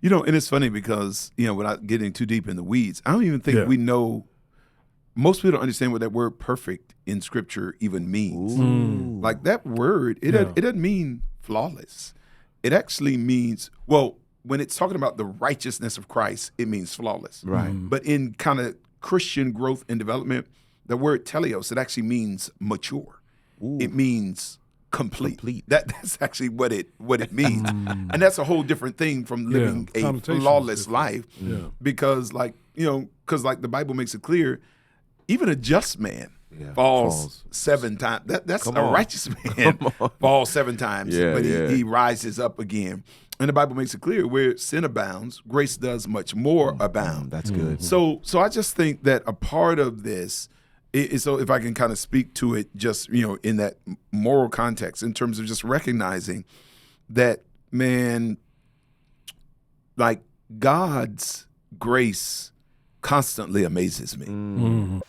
And it's funny because, without getting too deep in the weeds, I don't even think we know. Most people don't understand what that word perfect in Scripture even means. Ooh. Like that word, it doesn't mean flawless. It actually means, when it's talking about the righteousness of Christ, it means flawless. Right. But in kind of Christian growth and development, the word teleos, it actually means mature. Ooh. It means complete. That's actually what it means. And that's a whole different thing from living a flawless life. Yeah. Because like the Bible makes it clear, even a just man falls 7 times. That's a righteous man falls 7 times, but he rises up again. And the Bible makes it clear where sin abounds, grace does much more abound. That's good. So I just think that a part of this is, so if I can kind of speak to it just, in that moral context, in terms of just recognizing that, man, like God's grace constantly amazes me. Mm.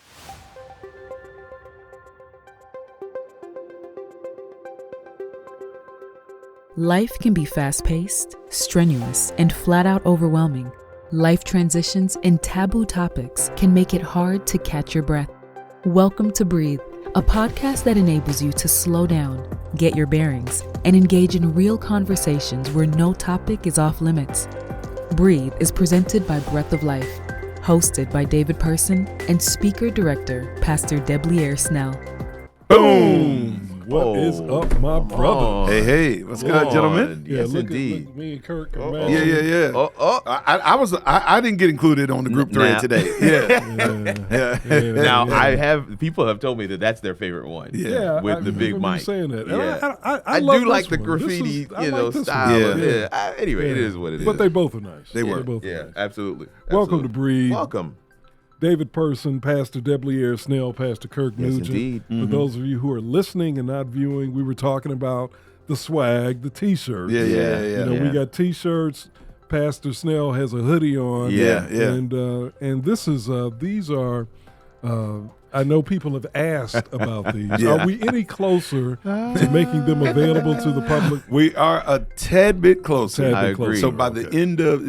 Life can be fast-paced, strenuous, and flat-out overwhelming. Life transitions and taboo topics can make it hard to catch your breath. Welcome to Breathe, a podcast that enables you to slow down, get your bearings, and engage in real conversations where no topic is off limits. Breathe is presented by Breath of Life, hosted by David Person and speaker-director Pastor Debleaire Snell. Boom! What is up, my brother? Hey, what's good, gentlemen? Yeah, Yes, look indeed. At me and Kirk. Yeah. Oh. I didn't get included on the group thread today. Yeah. Now people have told me that's their favorite one. Yeah, with the big mic. Saying that. Yeah. I do love like this the one. graffiti, I like this style. one. Anyway, it is what it is. But they both are nice. They were. They're both Yeah, nice. absolutely. Welcome to Breathe. Welcome. David Person, Pastor Debleaire Snell, Pastor Kirk Nugent. Indeed. For those of you who are listening and not viewing, we were talking about the swag, the T-shirts. Yeah. We got T-shirts. Pastor Snell has a hoodie on. Yeah. And this is these are. I know people have asked about these. Yeah. Are we any closer to making them available to the public? We are a tad bit closer. I agree. So by the end of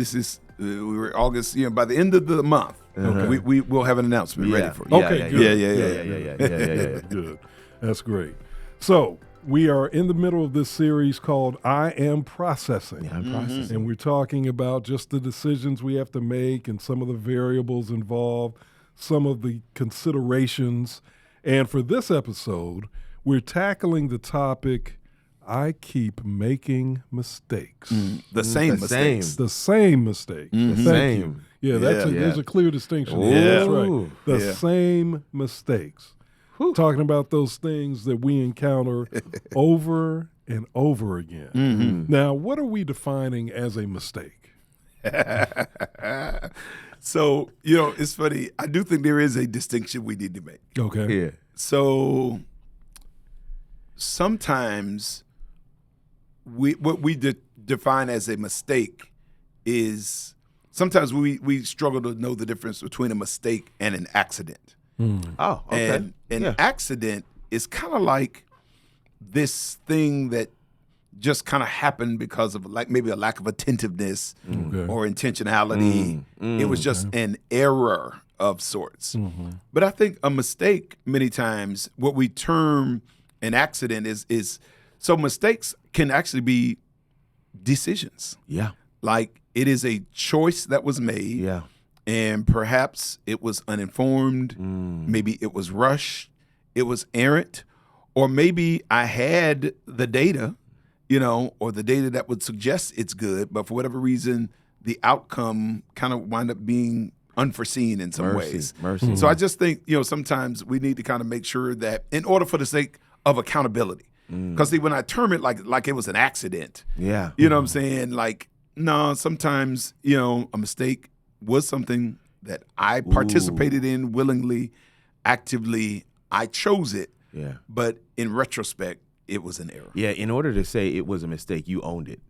we were August. By the end of the month, we will have an announcement ready for you. Okay, good. Yeah. Good. That's great. So we are in the middle of this series called I Am Processing. I'm processing. And we're talking about just the decisions we have to make and some of the variables involved, some of the considerations. And for this episode, we're tackling the topic, I keep making mistakes. The same mistakes. The same mistakes. Thank same. you. Yeah, there's a clear distinction. Ooh. That's right. Ooh. The same mistakes. Talking about those things that we encounter over and over again. Now, what are we defining as a mistake? So, it's funny. I do think there is a distinction we need to make. Okay. Yeah. So sometimes what we define as a mistake is sometimes we struggle to know the difference between a mistake and an accident. Oh, okay. And an accident is kind of like this thing that just kind of happened because of maybe a lack of attentiveness or intentionality. It was just an error of sorts. But I think a mistake many times, what we term an accident is so mistakes can actually be decisions. Yeah. Like it is a choice that was made. Yeah. And perhaps it was uninformed. Maybe it was rushed. It was errant. Or maybe I had the data, or the data that would suggest it's good, but for whatever reason, the outcome kind of wound up being unforeseen in some ways. Mercy. So I just think, sometimes we need to kind of make sure that in order for the sake of accountability, because when I term it like it was an accident, Yeah. you know what I'm saying? Like, no, sometimes, a mistake was something that I participated in willingly, actively. I chose it. Yeah. But in retrospect, it was an error. Yeah, in order to say it was a mistake, you owned it.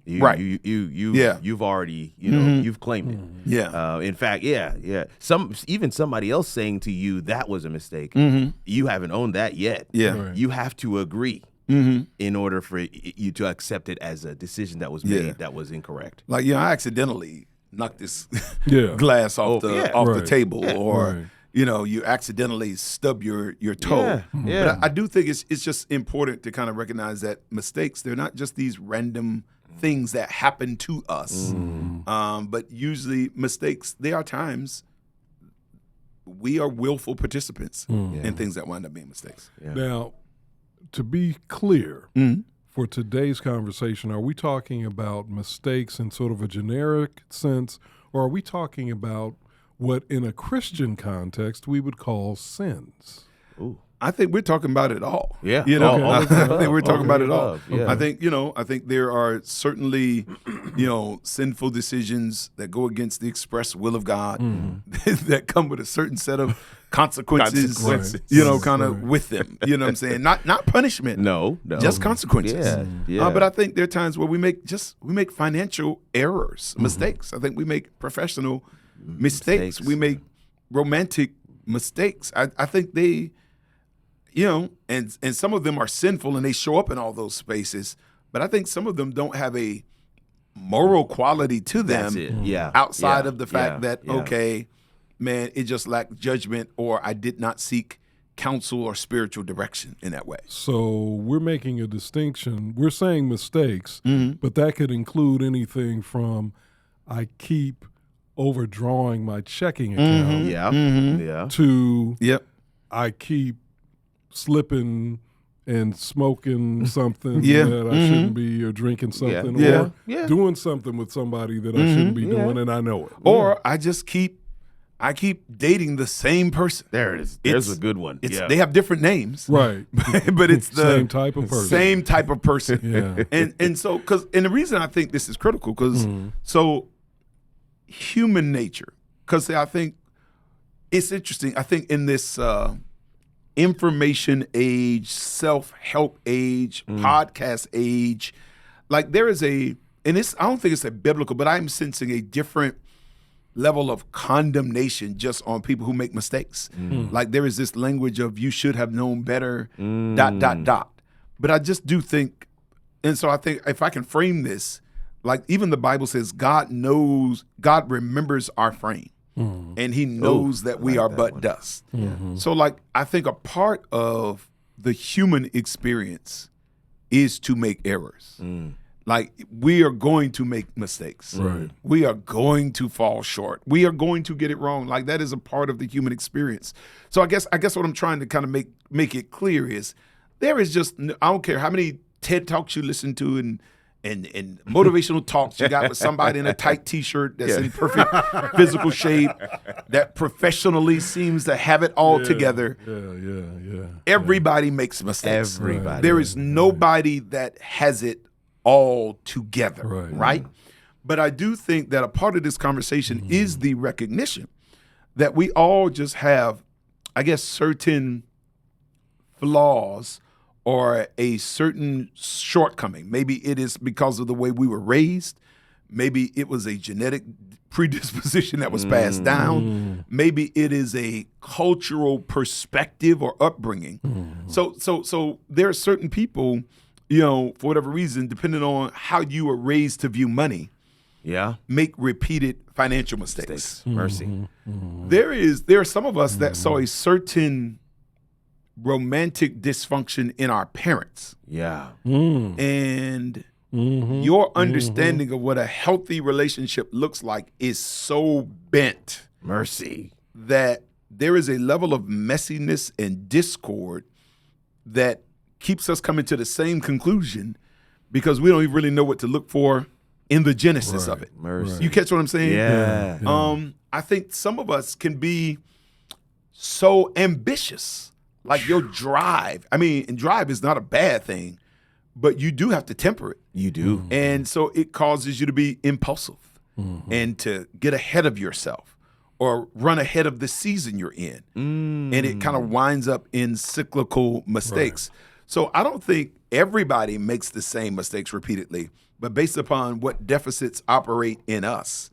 Right. You've already, you've claimed it. Yeah. In fact, yeah. Even somebody else saying to you that was a mistake, you haven't owned that yet. Yeah. Right. You have to agree in order for you to accept it as a decision that was made that was incorrect. Like, I accidentally knocked this Yeah. glass off the Right. table, or Right. you accidentally stub your toe. Yeah. But I do think it's just important to kind of recognize that mistakes, they're not just these random things that happen to us. But usually mistakes, there are times we are willful participants in things that wind up being mistakes. Yeah. Now, to be clear, for today's conversation, are we talking about mistakes in sort of a generic sense, or are we talking about what in a Christian context we would call sins? Ooh. I think we're talking about it all. Yeah. All All I of the think above. we're talking All about of it the all. above, yeah. I think there are certainly, sinful decisions that go against the express will of God that come with a certain set of consequences, kind of with them. You know what I'm saying? Not punishment. No. Just consequences. Yeah. But I think there are times where we make financial errors, mistakes. I think we make professional mistakes. We make romantic mistakes. I think they, and some of them are sinful and they show up in all those spaces. But I think some of them don't have a moral quality to them. That's it. Yeah. Outside Yeah. of the fact that, Yeah. okay, man, it just lacked judgment, or I did not seek counsel or spiritual direction in that way. So we're making a distinction. We're saying mistakes, but that could include anything from I keep overdrawing my checking account Yeah. to Yep. I keep slipping and smoking something Yeah. that I shouldn't be, or drinking something, Yeah. or doing something with somebody that I shouldn't be doing, and I know it. Or I keep dating the same person. There it is. There's It's- a good one. It's Yeah. They have different names, Right. but it's the Same type of person. Same type of person. Yeah. And so and the reason I think this is critical because so human nature, because I think it's interesting. I think in this information age, self-help age, podcast age, like there is I don't think it's a biblical, but I'm sensing a different level of condemnation just on people who make mistakes. Like there is this language of you should have known better, ... But I just do think, and so I think if I can frame this, like even the Bible says God remembers our frame. And he knows that we are but dust. So like I think a part of the human experience is to make errors. Like we are going to make mistakes. Right. We are going to fall short. We are going to get it wrong. Like that is a part of the human experience. So I guess what I'm trying to kind of make it clear is there is just, I don't care how many TED Talks you listen to and motivational talks you got with somebody in a tight T-shirt that's in perfect physical shape, that professionally seems to have it all together. Yeah. Everybody makes mistakes. Everybody. There is nobody that has it all together, right? But I do think that a part of this conversation is the recognition that we all just have, I guess, certain flaws or a certain shortcoming. Maybe it is because of the way we were raised. Maybe it was a genetic predisposition that was passed down. Maybe it is a cultural perspective or upbringing. So there are certain people, for whatever reason, depending on how you were raised to view money, make repeated financial mistakes. Mercy. There are some of us that saw a certain romantic dysfunction in our parents. Yeah. And your understanding of what a healthy relationship looks like is so bent Mercy. that there is a level of messiness and discord that keeps us coming to the same conclusion because we don't even really know what to look for in the genesis of it. Mercy. You catch what I'm saying? Yeah. I think some of us can be so ambitious. Like your drive. I mean, and drive is not a bad thing, but you do have to temper it. You do. And so it causes you to be impulsive and to get ahead of yourself or run ahead of the season you're in. And it kind of winds up in cyclical mistakes. So I don't think everybody makes the same mistakes repeatedly, but based upon what deficits operate in us,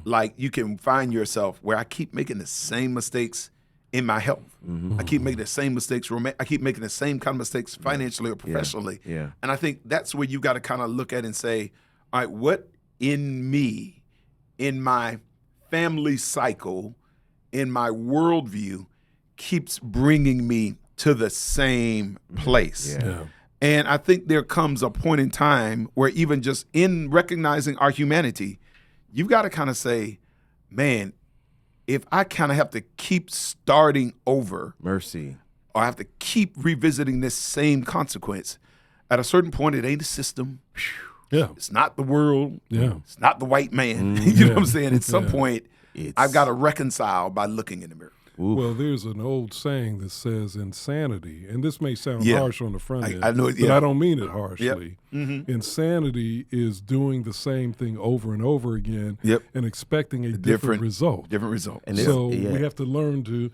like you can find yourself where I keep making the same mistakes in my health. I keep making the same mistakes. I keep making the same kind of mistakes financially or professionally. Yeah. And I think that's where you got to kind of look at and say, all right, what in me, in my family cycle, in my worldview, keeps bringing me to the same place? Yeah. And I think there comes a point in time where even just in recognizing our humanity, you've got to kind of say, man, if I kind of have to keep starting over, Mercy. or I have to keep revisiting this same consequence, at a certain point, it ain't a system. Yeah. It's not the world. Yeah. It's not the white man. You know what I'm saying? At some point, It's- I've got to reconcile by looking in the mirror. Well, there's an old saying that says insanity, and this may sound Yeah. harsh on the front end, I know it, but yeah. I don't mean it harshly. Mm-hmm. Insanity is doing the same thing over and over again Yep. and expecting a different result. Different result. And So yeah. we have to learn to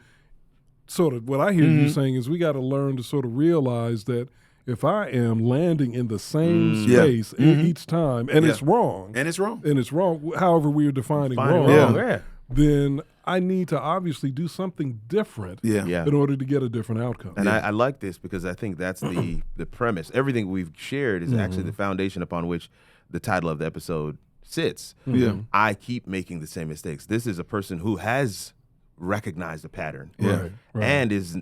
sort of, what I hear you saying is we got to learn to sort of realize that if I am landing in the same space each time, and it's wrong, And it's wrong. and it's wrong, however we are defining Fine, wrong, wrong. Yeah. then I need to obviously do something different Yeah. in order to get a different outcome. And I like this because I think that's the premise. Everything we've shared is actually the foundation upon which the title of the episode sits. Yeah. I keep making the same mistakes. This is a person who has recognized a pattern Right, right. and is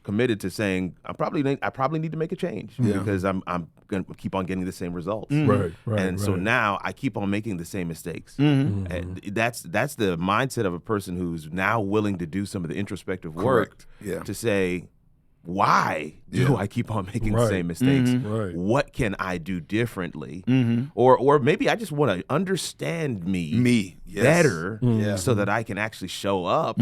committed to saying, I probably need to make a change because I'm going to keep on getting the same results. Right, right, And so right. now I keep on making the same mistakes. And that's the mindset of a person who's now willing to do some of the introspective work Correct. Yeah. to say, why do I keep on making the Right. same mistakes? Right. What can I do differently? Or maybe I just want to understand me Yes. better Yeah. so that I can actually show up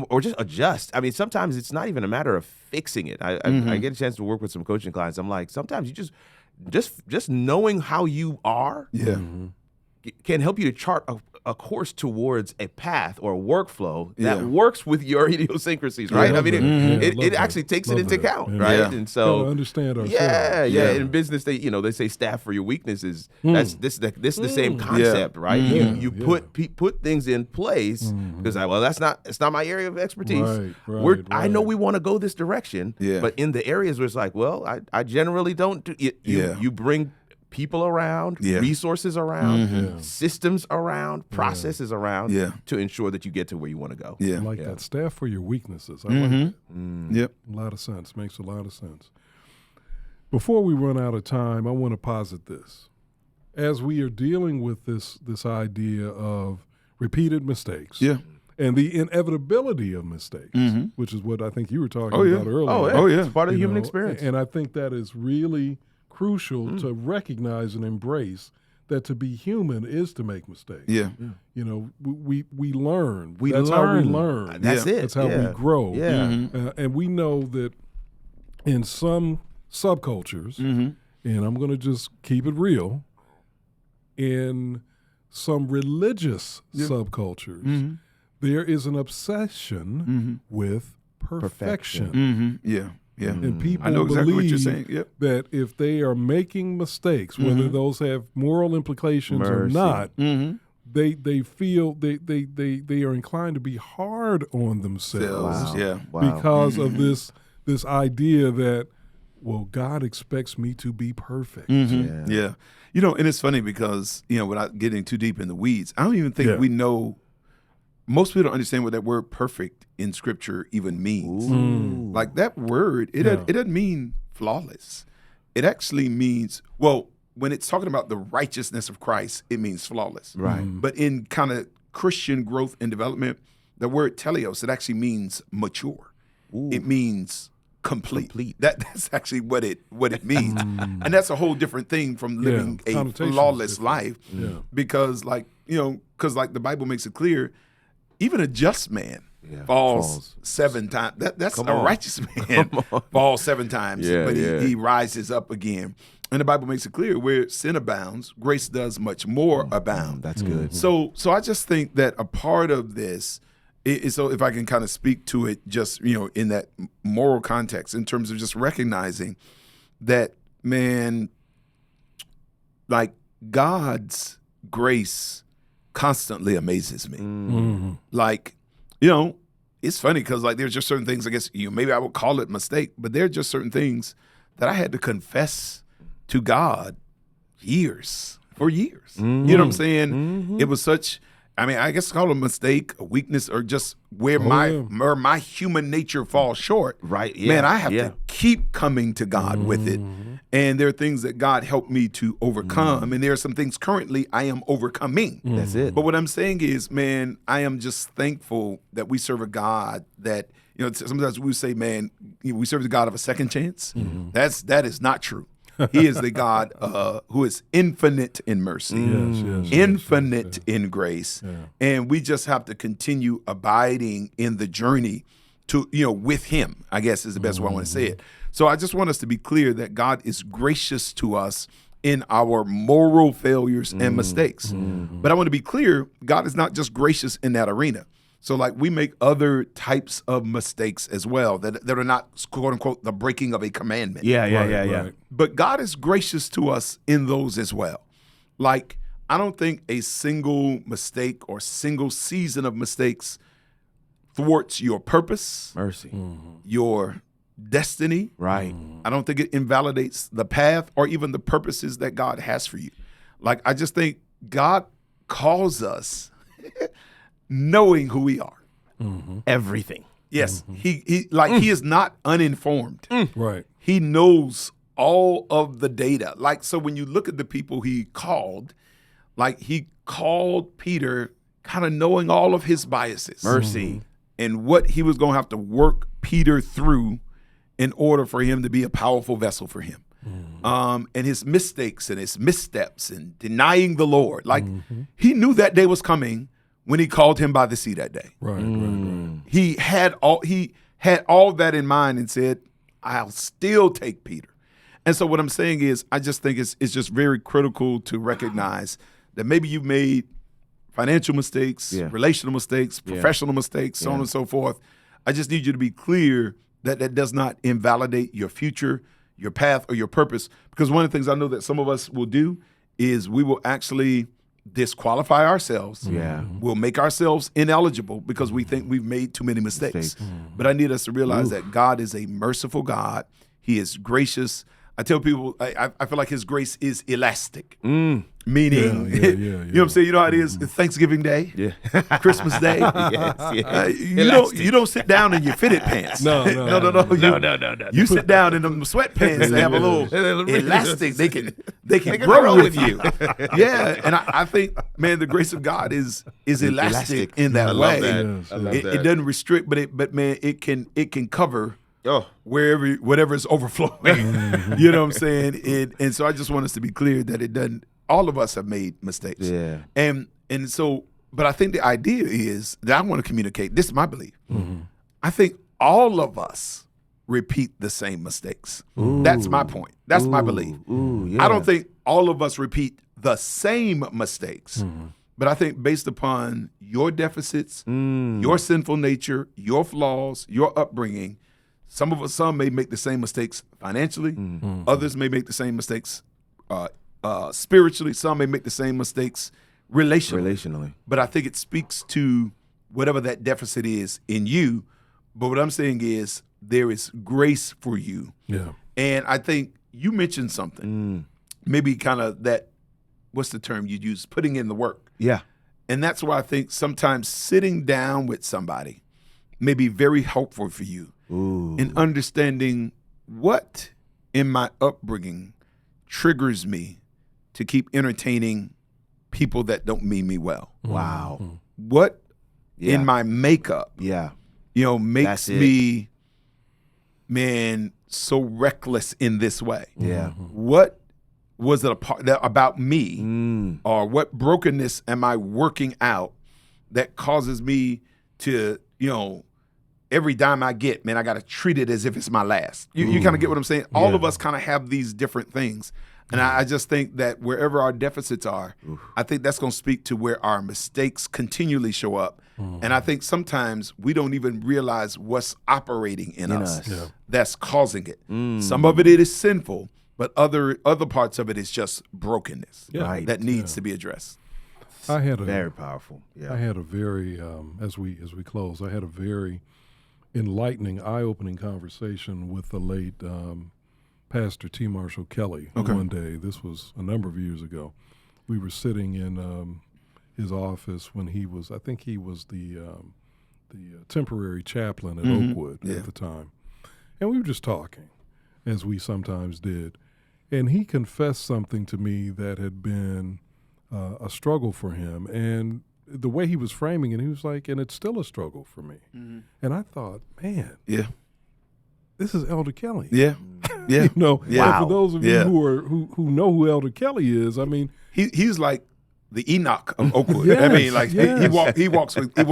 or just adjust. I mean, sometimes it's not even a matter of fixing it. I get a chance to work with some coaching clients. I'm like, sometimes you just knowing how you are Yeah. can help you to chart a course towards a path or a workflow that Yeah. works with your idiosyncrasies, right? I love mean, that. Yeah, it love that. actually takes Love it into that. account, Yeah. right? Yeah. And so Gotta understand ourselves. yeah. In business, they say staff for your weaknesses. This is the same concept, right? You put things in place because it's not my area of expertise. Right, I know we want to go this direction, Yeah. but in the areas where it's like, well, I generally don't do it. You bring people around, Yeah. resources around, systems around, processes around Yeah. to ensure that you get to where you want to go. Yeah. I like that. Staff for your weaknesses. I like that. Yep. A lot of sense. Makes a lot of sense. Before we run out of time, I want to posit this. As we are dealing with this idea of repeated mistakes Yeah. and the inevitability of mistakes, which is what I think you were talking Oh, yeah. about earlier. Oh, yeah. It's part of the You human know, experience. And I think that is really crucial to recognize and embrace that to be human is to make mistakes. Yeah. You know, we learn. We That's how we learn. learn. That's Yeah. it. That's how Yeah. we grow. Yeah. And we know that in some subcultures, and I'm going to just keep it real, in some religious subcultures, there is an obsession with perfection. Yeah. Yeah. And people I know exactly what you're believe saying. Yep. that if they are making mistakes, whether those have moral implications or Mercy. not, they feel they are inclined to be hard on themselves Yeah. Wow. because of this idea that, well, God expects me to be perfect. Yeah. Yeah. You know, and it's funny because, without getting too deep in the weeds, I don't even think Yeah. we know. Most people don't understand what that word perfect in Scripture even means. Like that word, it doesn't mean flawless. It actually means, well, when it's talking about the righteousness of Christ, it means flawless. Right. But in kind of Christian growth and development, the word teleos, it actually means mature. It means complete. That's actually what it means. And that's a whole different thing from living a connotation is flawless different. life. Because like the Bible makes it clear, even a just man falls 7 times. That's a righteous man falls 7 times, but he rises up again. And the Bible makes it clear where sin abounds, grace does much more abound. That's good. So I just think that a part of this is, so if I can kind of speak to it just, in that moral context, in terms of just recognizing that, man, like God's grace constantly amazes me. Like, it's funny because like there's just certain things, I guess, maybe I would call it mistake, but there are just certain things that I had to confess to God for years. You know what I'm saying? It was such, I mean, I guess call it a mistake, a weakness, or just where my human nature falls short. Right. Yeah. Man, I have to keep coming to God with it. And there are things that God helped me to overcome. And there are some things currently I am overcoming. That's it. But what I'm saying is, man, I am just thankful that we serve a God that, sometimes we say, man, we serve the God of a second chance. That is not true. He is the God who is infinite in mercy, infinite in grace. Yeah. And we just have to continue abiding in the journey to, with him, I guess is the best way I want to say it. So I just want us to be clear that God is gracious to us in our moral failures and mistakes. But I want to be clear, God is not just gracious in that arena. So like we make other types of mistakes as well that are not, quote unquote, the breaking of a commandment. Yeah. But God is gracious to us in those as well. Like I don't think a single mistake or single season of mistakes thwarts your purpose, mercy, your destiny. Right. I don't think it invalidates the path or even the purposes that God has for you. Like I just think God calls us knowing who we are. Everything. Yes. He is not uninformed. Right. He knows all of the data. Like, so when you look at the people he called, like he called Peter kind of knowing all of his biases. Mercy. And what he was going to have to work Peter through in order for him to be a powerful vessel for him. And his mistakes and his missteps and denying the Lord. Like he knew that day was coming when he called him by the sea that day. Right. He had all that in mind and said, I'll still take Peter. And so what I'm saying is, I just think it's just very critical to recognize that maybe you've made financial mistakes, relational mistakes, professional mistakes, so on and so forth. I just need you to be clear that that does not invalidate your future, your path, or your purpose. Because one of the things I know that some of us will do is we will actually disqualify ourselves. We'll make ourselves ineligible because we think we've made too many mistakes. But I need us to realize that God is a merciful God. He is gracious. I tell people, I feel like his grace is elastic. Meaning, you know what I'm saying? You know how it is? Thanksgiving Day, Christmas Day. You don't sit down in your fitted pants. No. You sit down in them sweatpants. They have a little elastic. They can grow with you. And I think, man, the grace of God is elastic in that way. It doesn't restrict, but man, it can cover whatever is overflowing. You know what I'm saying? And so I just want us to be clear that it doesn't. All of us have made mistakes. And so, but I think the idea is that I want to communicate. This is my belief. I think all of us repeat the same mistakes. That's my point. That's my belief. I don't think all of us repeat the same mistakes. But I think based upon your deficits, your sinful nature, your flaws, your upbringing, some may make the same mistakes financially. Others may make the same mistakes spiritually. Some may make the same mistakes relationally. But I think it speaks to whatever that deficit is in you. But what I'm saying is there is grace for you. And I think you mentioned something, maybe kind of that, what's the term you use? Putting in the work. And that's why I think sometimes sitting down with somebody may be very helpful for you in understanding what in my upbringing triggers me to keep entertaining people that don't mean me well. Wow. What in my makeup, makes me, man, so reckless in this way? What was it about me, or what brokenness am I working out that causes me to, every dime I get, man, I got to treat it as if it's my last. You kind of get what I'm saying? All of us kind of have these different things. And I just think that wherever our deficits are, I think that's going to speak to where our mistakes continually show up. And I think sometimes we don't even realize what's operating in us that's causing it. Some of it is sinful, but other parts of it is just brokenness that needs to be addressed. very powerful. Yeah. I had a very as we close, I had a very enlightening, eye-opening conversation with the late Pastor T. Marshall Kelly one day. This was a number of years ago. We were sitting in his office when he was, I think he was the temporary chaplain at Oakwood at the time. And we were just talking, as we sometimes did. And he confessed something to me that had been a struggle for him. And the way he was framing it, he was like, and it's still a struggle for me. And I thought, man, this is Elder Kelly. Yeah. Yeah. You know, Wow. for those of you who know who Elder Kelly is, I mean, he's like the Enoch of Oakwood. Yes, I mean, like yes. he walked with God.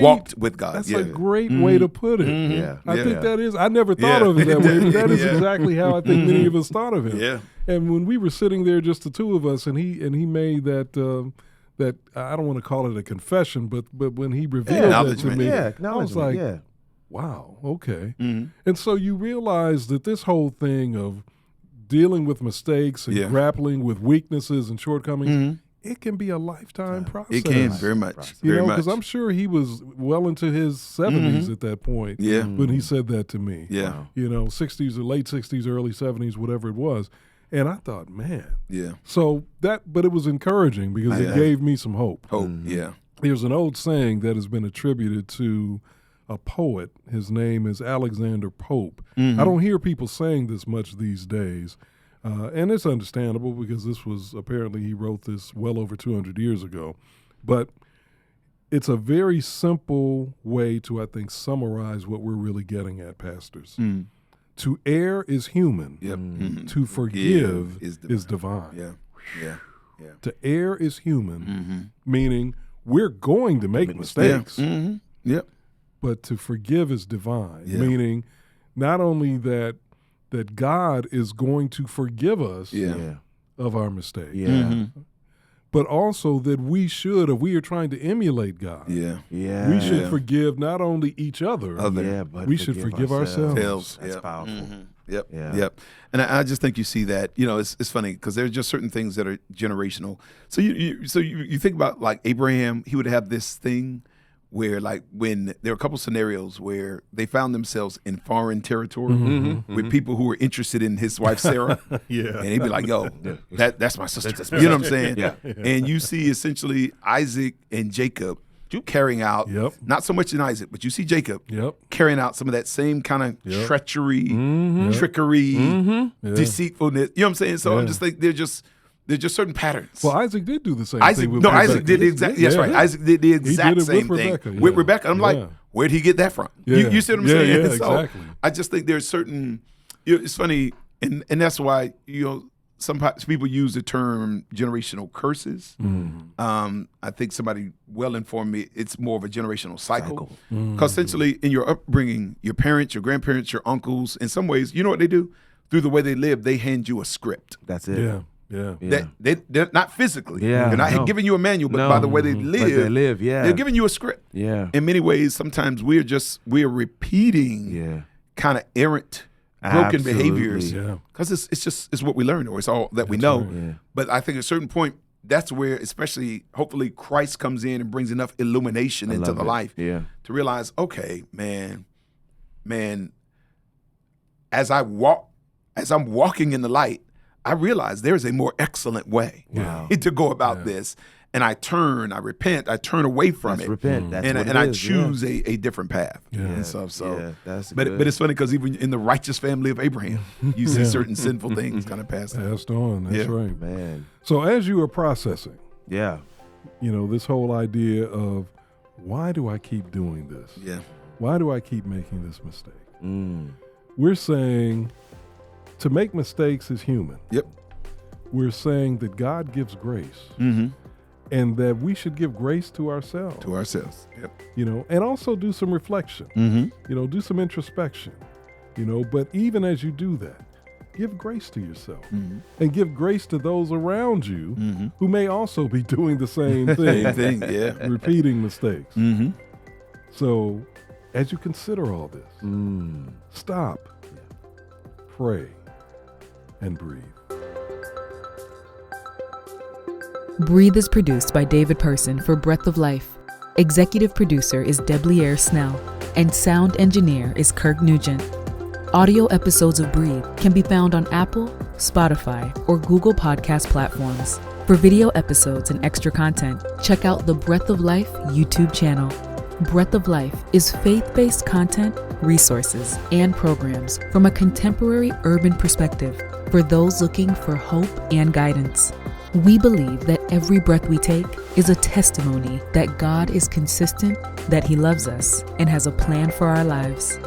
Walked with God. That's a great way to put it. Yeah. I think that is. I never thought of it that way, but that is exactly how I think many of us thought of him. Yeah. And when we were sitting there, just the two of us, and he made that that I don't want to call it a confession, but when he revealed that to me, I was like, wow, okay. And so you realize that this whole thing of dealing with mistakes and grappling with weaknesses and shortcomings, it can be a lifetime process. It can, very much. You know, Very because much. I'm sure he was well into his 70s at that point when he said that to me. Yeah. You know, 60s or late 60s, early 70s, whatever it was. And I thought, man. Yeah. So but it was encouraging because it gave me some hope. Hope. Yeah. There's an old saying that has been attributed to a poet. His name is Alexander Pope. I don't hear people saying this much these days. And it's understandable because this was apparently he wrote this well over 200 years ago. But it's a very simple way to, I think, summarize what we're really getting at, pastors. To err is human. Yep. To forgive is divine. Yeah. Yeah. Yeah. To err is human, meaning we're going to make mistakes. Yep. But to forgive is divine, meaning not only that God is going to forgive us of our mistakes, but also that we should, if we are trying to emulate God, we should forgive not only each other, but we should forgive ourselves. That's powerful. Yep. Yeah. Yep. And I just think you see that, you know, it's funny because there's just certain things that are generational. So you think about like Abraham, he would have this thing where like when there were a couple scenarios where they found themselves in foreign territory with people who were interested in his wife Sarah. And he'd be like, yo, that's my sister. You know what I'm saying? And you see essentially Isaac and Jacob carrying out, not so much in Isaac, but you see Jacob carrying out some of that same kind of treachery, trickery, deceitfulness. You know what I'm saying? So I'm just like, they're just certain patterns. Well, Isaac did do the same thing with Rebecca. Isaac did the exact. That's right. Isaac did the exact same thing with Rebecca. I'm like, where'd he get that from? You see what I'm saying? Yeah, so exactly. I just think there's certain. You know, it's funny, and that's why some people use the term generational curses. I think somebody well informed me it's more of a generational cycle. Because essentially, in your upbringing, your parents, your grandparents, your uncles, in some ways, you know what they do? Through the way they live, they hand you a script. That's it. They're not physically. They're not giving you a manual, but by the way they live, they're giving you a script. In many ways, sometimes we're repeating kind of errant, broken behaviors because it's what we learn, or it's all that we know. But I think at a certain point, that's where, especially, hopefully, Christ comes in and brings enough illumination into the life to realize, okay, man, as I'm walking in the light, I realize there's a more excellent way to go about this. And I repent, I turn away from it. Repent. That's and I choose a different path and stuff. So, but it's funny because even in the righteous family of Abraham, you see certain sinful things kind of passed on. That's right, man. So as you are processing, this whole idea of why do I keep doing this? Why do I keep making this mistake? We're saying to make mistakes is human. We're saying that God gives grace. And that we should give grace to ourselves. And also do some reflection. Do some introspection. But even as you do that, give grace to yourself and give grace to those around you who may also be doing the same thing. Repeating mistakes. So as you consider all this, stop, pray, and breathe. Breathe is produced by David Person for Breath of Life. Executive producer is Debleaire Snell, and sound engineer is Kirk Nugent. Audio episodes of Breathe can be found on Apple, Spotify, or Google Podcast platforms. For video episodes and extra content, check out the Breath of Life YouTube channel. Breath of Life is faith-based content, resources, and programs from a contemporary urban perspective for those looking for hope and guidance. We believe that every breath we take is a testimony that God is consistent, that He loves us, and has a plan for our lives.